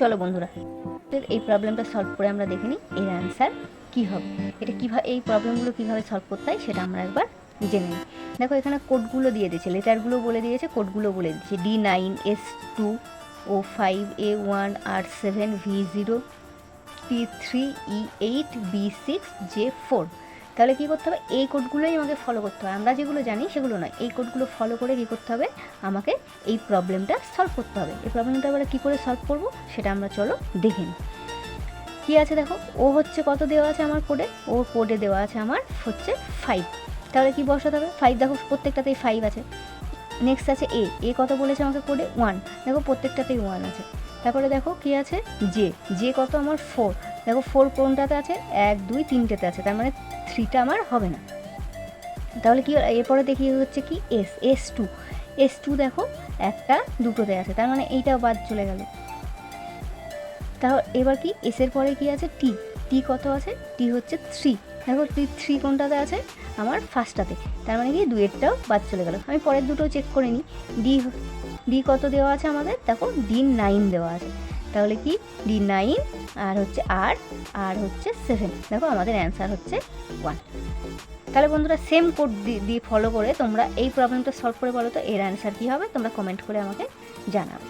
চলো বন্ধুরা এই প্রবলেমটা সলভ করে আমরা দেখে নিই এর অ্যান্সার কী হবে। এটা কীভাবে এই প্রবলেমগুলো কীভাবে সলভ করতে হয় সেটা আমরা একবার জেনে নিই। দেখো এখানে কোডগুলো দিয়ে দিয়েছে, লেটারগুলো বলে দিয়েছে, কোডগুলো বলে দিয়েছে D9 S2 O5 A1 R7 V0 P3 E8 B6 J4। তাহলে কী করতে হবে, এই কোডগুলোই আমাকে ফলো করতে হবে, আমরা যেগুলো জানি সেগুলো নয়, এই কোডগুলো ফলো করে কী করতে হবে, আমাকে এই প্রবলেমটা সলভ করতে হবে। এই প্রবলেমটা আমরা কী করে সলভ করব সেটা আমরা চলো দেখে নিই। কী আছে দেখো, ও হচ্ছে কত দেওয়া আছে আমার কোডে, ও কোডে দেওয়া আছে আমার হচ্ছে 5। তাহলে কী বসাতে হবে, 5 দেখো প্রত্যেকটাতেই 5 আছে। নেক্সট আছে এ কত বলেছে আমাকে কোডে 1, দেখো প্রত্যেকটাতেই 1 আছে। তারপরে দেখো কী আছে জে কত আমার 4, দেখো 4 কোনটাতে আছে 1 2 3টেতে আছে, তার মানে 3টা আমার হবে না। তাহলে কি এরপরে দেখি হচ্ছে কি S2 দেখো একটা দুটোতে আছে, তার মানে এইটাও বাদ চলে গেল। তাহলে এবার কি এসের পরে কি আছে টি কত আছে, টি হচ্ছে 3, দেখো 3 কোনটাতে আছে আমার ফার্স্টটাতে, তার মানে কি 2এরটাও বাদ চলে গেল। আমি পরের দুটো চেক করে নিই, ডি কত দেওয়া আছে আমাদের, দেখো D9 দেওয়া আছে, তাহলে কি D9 আর হচ্ছে আর হচ্ছে 7, দেখো আমাদের অ্যান্সার হচ্ছে 1। তাহলে বন্ধুরা সেম কোড দিয়ে ফলো করে তোমরা এই প্রবলেমটা সলভ করে বলো তো এর অ্যান্সার কী হবে, তোমরা কমেন্ট করে আমাকে জানাবে।